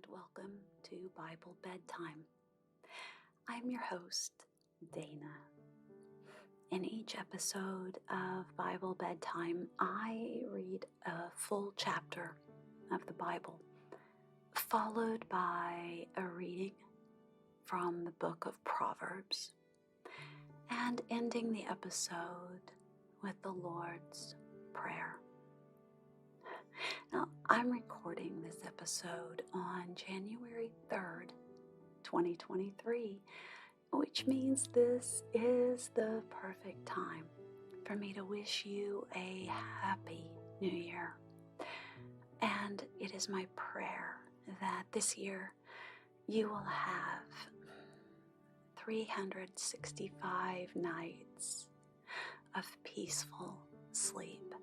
and welcome to Bible Bedtime. I'm your host, Dana. In each episode of Bible Bedtime, I read a full chapter of the Bible, followed by a reading from the book of Proverbs, and ending the episode with the Lord's Prayer. Now, I'm recording this episode on January 3rd, 2023, which means this is the perfect time for me to wish you a happy new year. And it is my prayer that this year you will have 365 nights of peaceful sleep.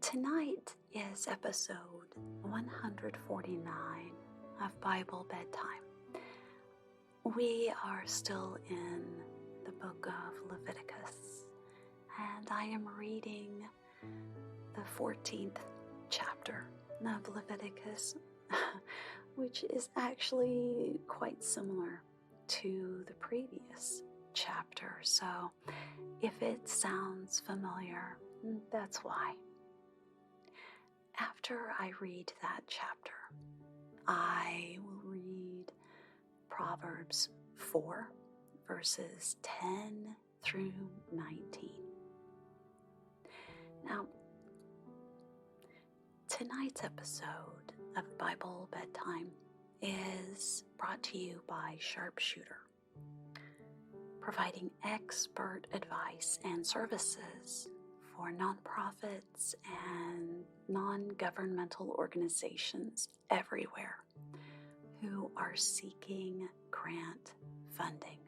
Tonight is episode 149 of Bible Bedtime. We are still in the book of Leviticus, and I am reading the 14th chapter of Leviticus, which is actually quite similar to the previous chapter. So if it sounds familiar, that's why. After I read that chapter, I will read Proverbs 4, verses 10 through 19. Now, tonight's episode of Bible Bedtime is brought to you by Sharpshooter, providing expert advice and services for nonprofits and non-governmental organizations everywhere who are seeking grant funding.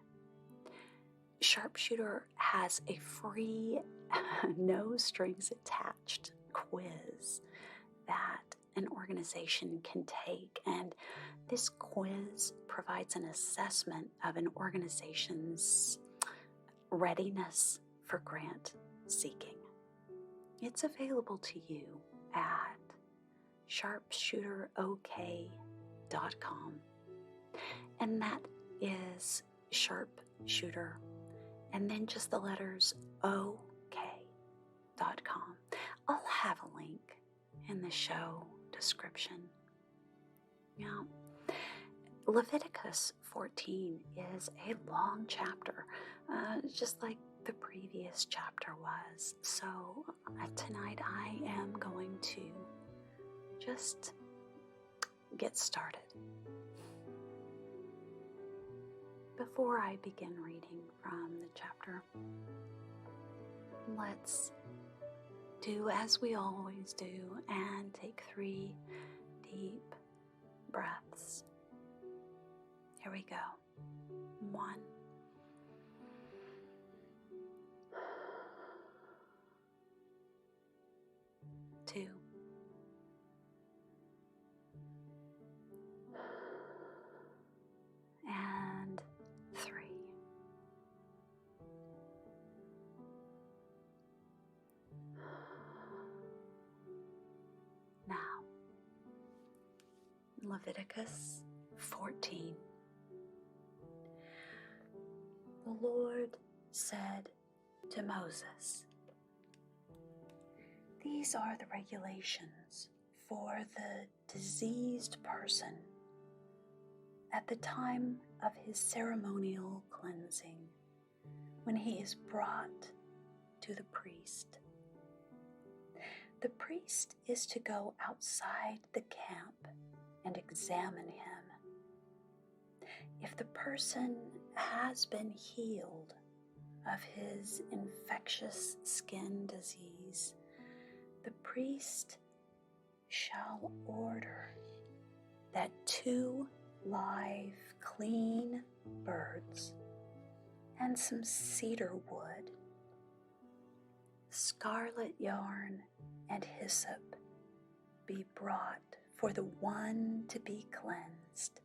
Sharpshooter has a free, no strings attached quiz that an organization can take, and this quiz provides an assessment of an organization's readiness for grant seeking. It's available to you at sharpshooterok.com, and that is sharpshooter and then just the letters OK.com. I'll have a link in the show description. Now, Leviticus 14 is a long chapter, just like the previous chapter was. So tonight I am going to just get started. Before I begin reading from the chapter, let's do as we always do and take 3 deep breaths. Here we go. 1. 2. And 3. Now, Leviticus 14. The Lord said to Moses, "These are the regulations for the diseased person at the time of his ceremonial cleansing, when he is brought to the priest. The priest is to go outside the camp and examine him. If the person has been healed of his infectious skin disease, the priest shall order that 2 live, clean birds and some cedar wood, scarlet yarn, and hyssop be brought for the one to be cleansed.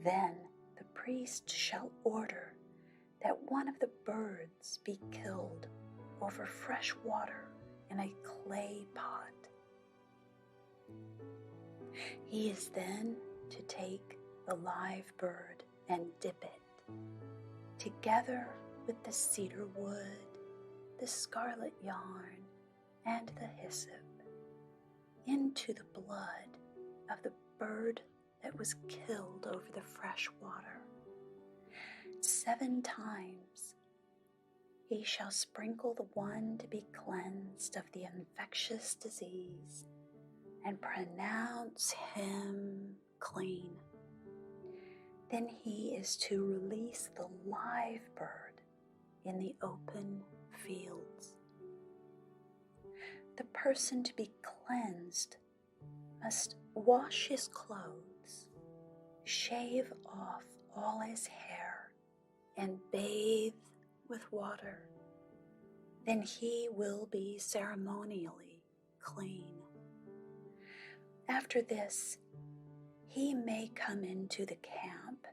Then the priest shall order that one of the birds be killed over fresh water in a clay pot. He is then to take the live bird and dip it, together with the cedar wood, the scarlet yarn, and the hyssop, into the blood of the bird that was killed over the fresh water. 7 times he shall sprinkle the one to be cleansed of the infectious disease and pronounce him clean. Then he is to release the live bird in the open fields. The person to be cleansed must wash his clothes, shave off all his hair, and bathe with water. Then he will be ceremonially clean. After this, he may come into the camp,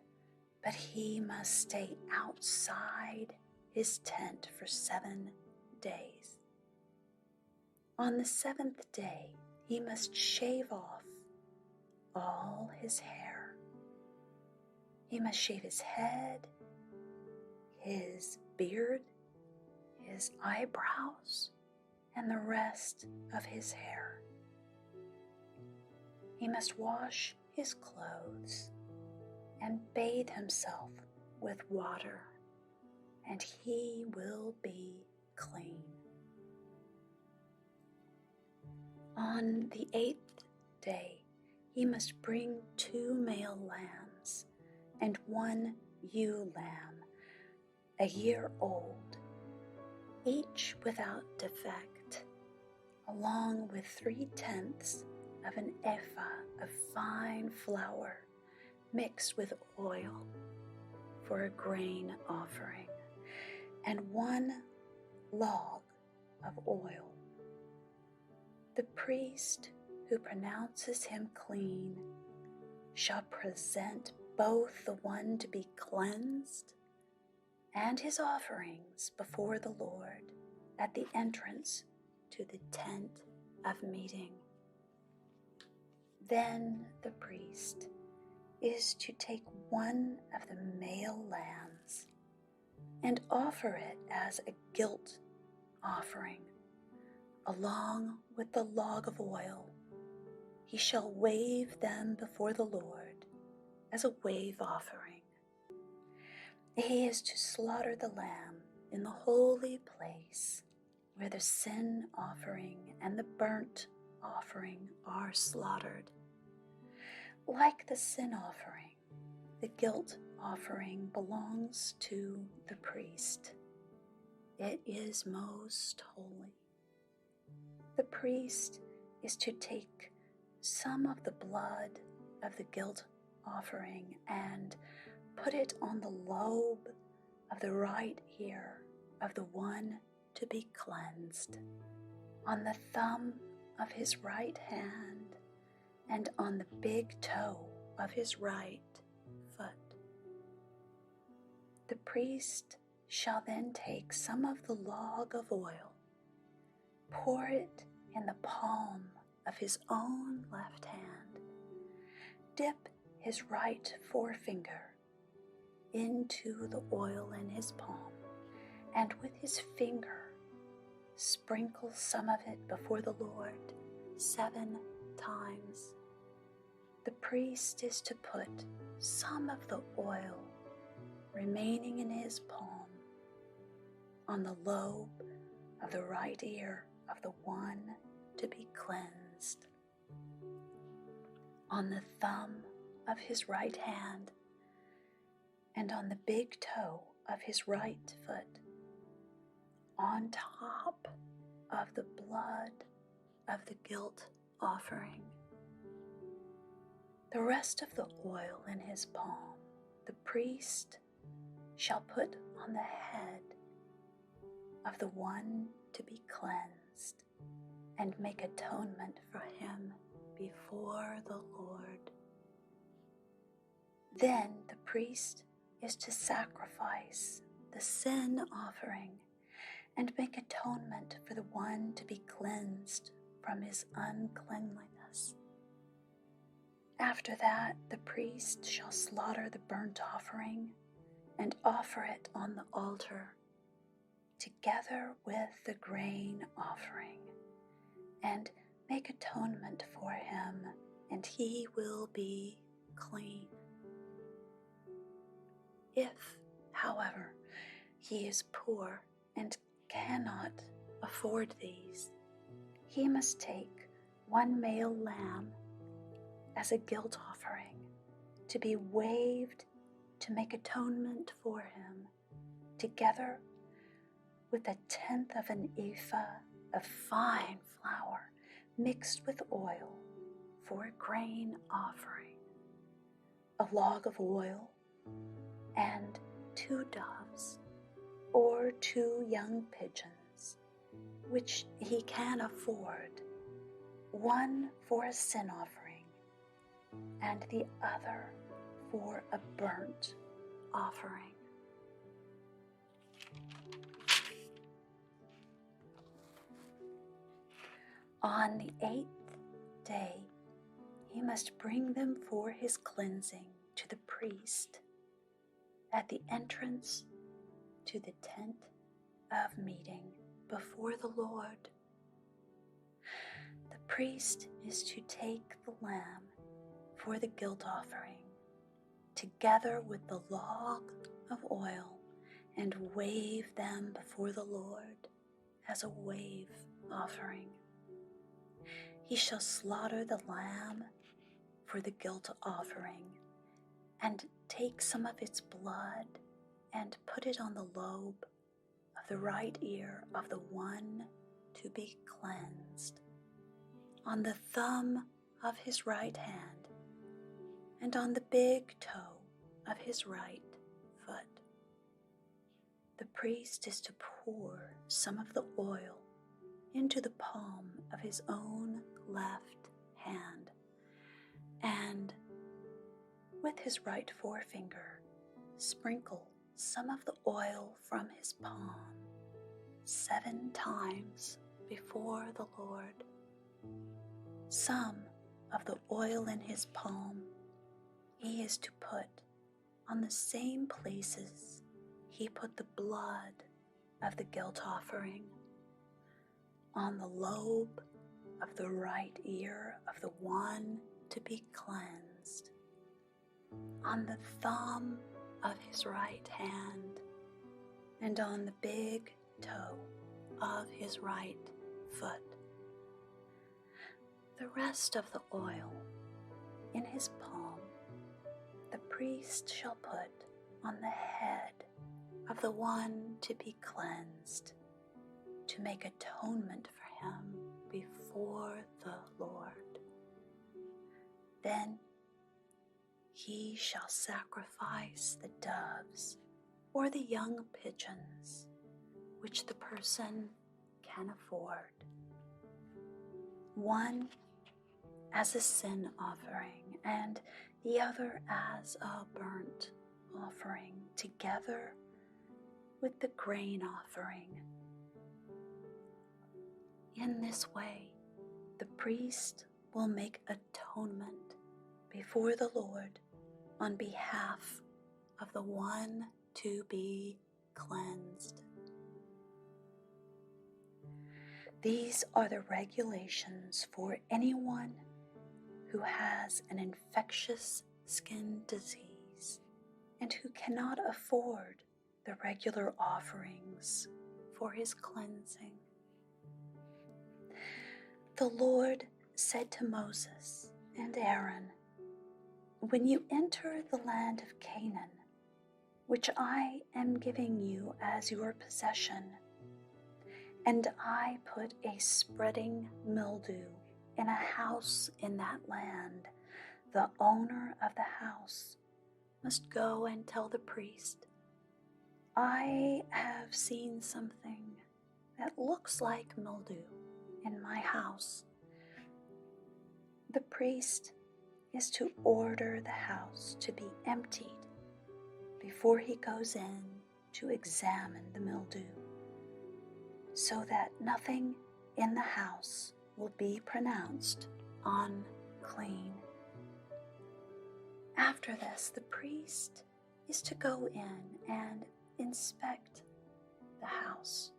but he must stay outside his tent for 7 days. On the 7th day, he must shave off all his hair. He must shave his head, his beard, his eyebrows, and the rest of his hair. He must wash his clothes and bathe himself with water, and he will be clean. On the 8th day, he must bring 2 male lambs and 1 ewe lamb, a year old, each without defect, along with 3/10 of an ephah of fine flour mixed with oil for a grain offering, and 1 log of oil. The priest who pronounces him clean shall present both the one to be cleansed and his offerings before the Lord at the entrance to the tent of meeting. Then the priest is to take 1 of the male lambs and offer it as a guilt offering, along with the log of oil. He shall wave them before the Lord as a wave offering. He is to slaughter the lamb in the holy place where the sin offering and the burnt offering are slaughtered. Like the sin offering, the guilt offering belongs to the priest. It is most holy. The priest is to take some of the blood of the guilt offering and put it on the lobe of the right ear of the one to be cleansed, on the thumb of his right hand, and on the big toe of his right foot. The priest shall then take some of the log of oil, pour it in the palm of his own left hand, dip his right forefinger into the oil in his palm, and with his finger sprinkle some of it before the Lord 7 times. The priest is to put some of the oil remaining in his palm on the lobe of the right ear of the one to be cleansed, on the thumb of his right hand, and on the big toe of his right foot, on top of the blood of the guilt offering. The rest of the oil in his palm the priest shall put on the head of the one to be cleansed and make atonement for him before the Lord. Then the priest is to sacrifice the sin offering and make atonement for the one to be cleansed from his uncleanliness. After that, the priest shall slaughter the burnt offering and offer it on the altar, together with the grain offering, and make atonement for him, and he will be clean. If, however, he is poor and cannot afford these, he must take one male lamb as a guilt offering to be waved to make atonement for him, together with 1/10 of an ephah of fine flour mixed with oil for a grain offering, a log of oil, and 2 doves or 2 young pigeons, which he can afford, one for a sin offering and the other for a burnt offering. On the 8th day, he must bring them for his cleansing to the priest at the entrance to the tent of meeting before the Lord. The priest is to take the lamb for the guilt offering, together with the log of oil, and wave them before the Lord as a wave offering. He shall slaughter the lamb for the guilt offering, and take some of its blood and put it on the lobe of the right ear of the one to be cleansed, on the thumb of his right hand, and on the big toe of his right foot. The priest is to pour some of the oil into the palm of his own left hand, and with his right forefinger sprinkle some of the oil from his palm 7 times before the Lord. Some of the oil in his palm he is to put on the same places he put the blood of the guilt offering, on the lobe of the right ear of the one to be cleansed, on the thumb of his right hand, and on the big toe of his right foot. The rest of the oil in his palm the priest shall put on the head of the one to be cleansed, to make atonement for him before the Lord. Then he shall sacrifice the doves or the young pigeons, which the person can afford, one as a sin offering and the other as a burnt offering, together with the grain offering. In this way, the priest will make atonement before the Lord on behalf of the one to be cleansed. These are the regulations for anyone who has an infectious skin disease and who cannot afford the regular offerings for his cleansing. The Lord said to Moses and Aaron, "When you enter the land of Canaan, which I am giving you as your possession, and I put a spreading mildew in a house in that land, the owner of the house must go and tell the priest, 'I have seen something that looks like mildew in my house.' The priest is to order the house to be emptied before he goes in to examine the mildew, so that nothing in the house will be pronounced unclean. After this, the priest is to go in and inspect the house.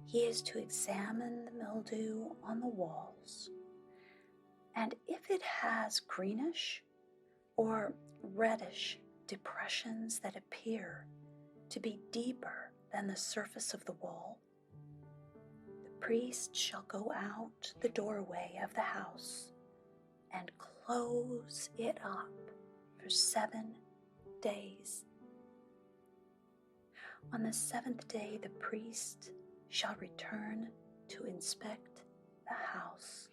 He is to examine the mildew on the walls, and if it has greenish or reddish depressions that appear to be deeper than the surface of the wall, the priest shall go out the doorway of the house and close it up for 7 days. On the 7th day, the priest shall return to inspect the house.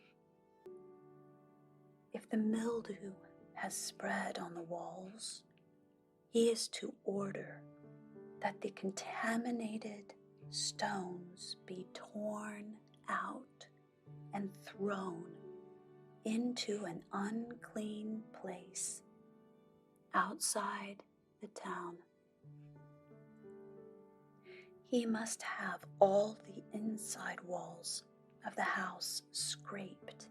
If the mildew has spread on the walls, he is to order that the contaminated stones be torn out and thrown into an unclean place outside the town. He must have all the inside walls of the house scraped,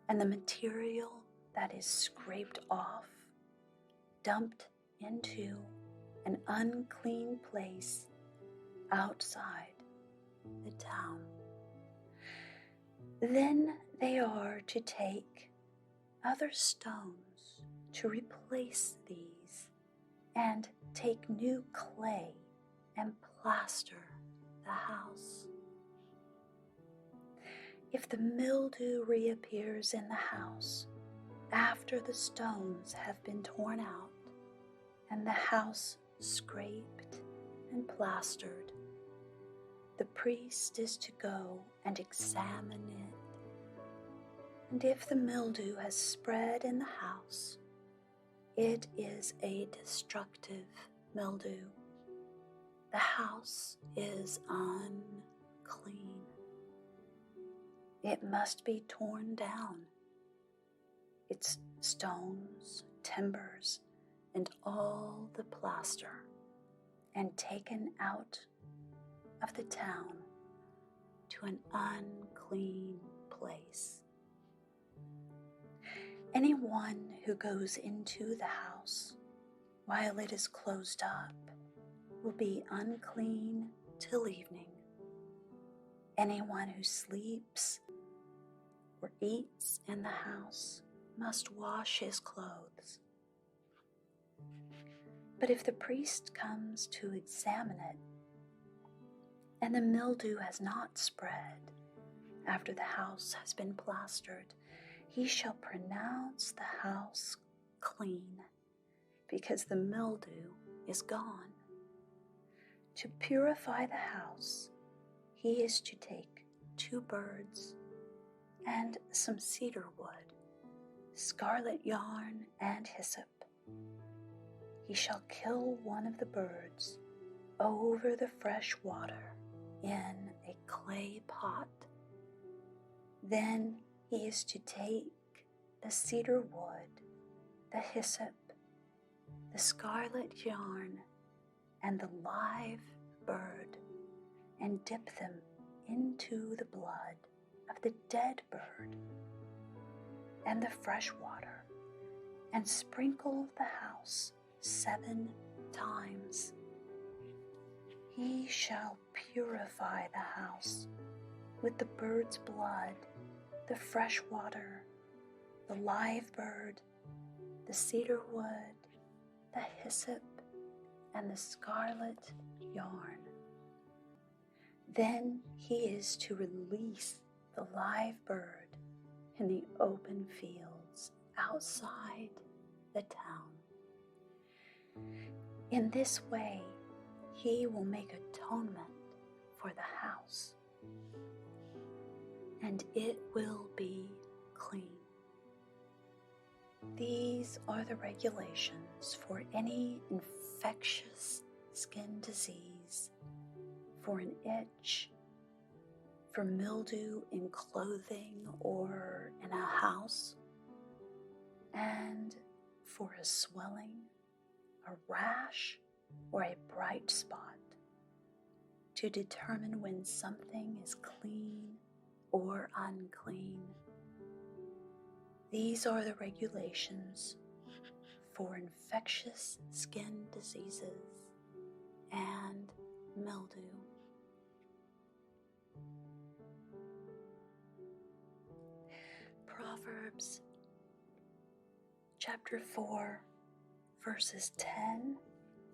and the material that is scraped off dumped into an unclean place outside the town. Then they are to take other stones to replace these, and take new clay and plaster the house. If the mildew reappears in the house after the stones have been torn out and the house scraped and plastered, the priest is to go and examine it. And if the mildew has spread in the house, it is a destructive mildew. The house is unclean. It must be torn down, its stones, timbers, and all the plaster, and taken out of the town to an unclean place. Anyone who goes into the house while it is closed up will be unclean till evening. Anyone who sleeps or eats in the house must wash his clothes. But if the priest comes to examine it, and the mildew has not spread after the house has been plastered, he shall pronounce the house clean, because the mildew is gone. To purify the house, he is to take 2 birds and some cedar wood, scarlet yarn, and hyssop. He shall kill one of the birds over the fresh water in a clay pot. Then he is to take the cedar wood, the hyssop, the scarlet yarn, and the live bird, and dip them into the blood of the dead bird and the fresh water, and sprinkle the house 7 times. He shall purify the house with the bird's blood, the fresh water, the live bird, the cedar wood, the hyssop, and the scarlet yarn. Then he is to release the live bird in the open fields outside the town. In this way, he will make atonement for the house, and it will be clean. These are the regulations for any infectious skin disease, for an itch, for mildew in clothing or in a house, and for a swelling, a rash, or a bright spot, to determine when something is clean or unclean. These are the regulations for infectious skin diseases and mildew. Proverbs chapter 4, verses 10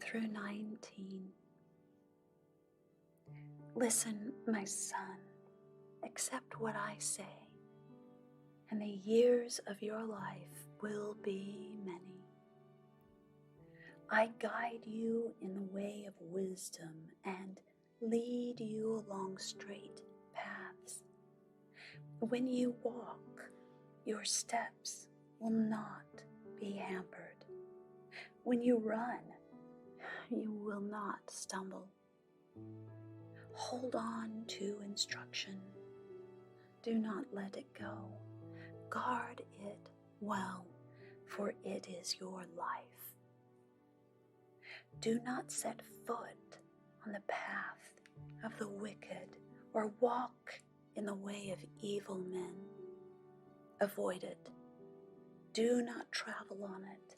through 19. Listen, my son, accept what I say, and the years of your life will be many. I guide you in the way of wisdom and lead you along straight paths. When you walk, your steps will not be hampered. When you run, you will not stumble. Hold on to instruction. Do not let it go. Guard it well, for it is your life. Do not set foot on the path of the wicked or walk in the way of evil men. Avoid it. Do not travel on it.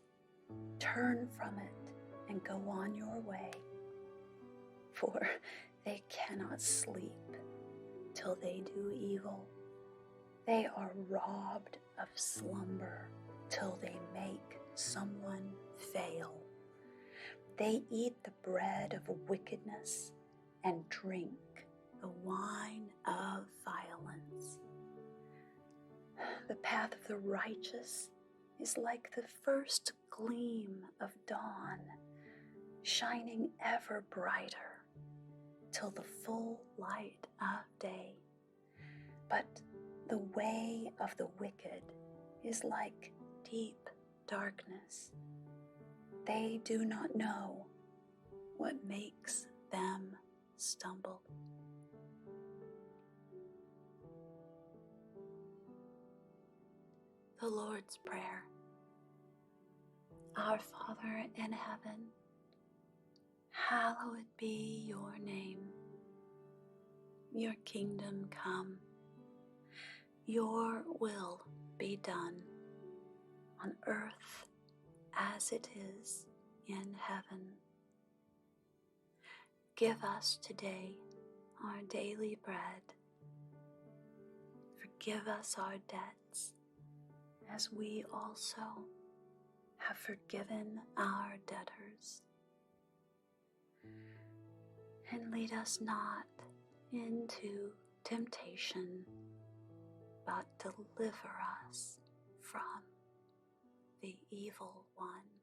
Turn from it and go on your way, for they cannot sleep till they do evil. They are robbed of slumber till they make someone fail. They eat the bread of wickedness and drink the wine of violence. The path of the righteous is like the first gleam of dawn, shining ever brighter till the full light of day. But the way of the wicked is like deep darkness. They do not know what makes them stumble. The Lord's Prayer. Our Father in heaven, hallowed be your name. Your kingdom come. Your will be done on earth as it is in heaven. Give us today our daily bread. Forgive us our debts, as we also have forgiven our debtors. And lead us not into temptation, but deliver us from the evil one.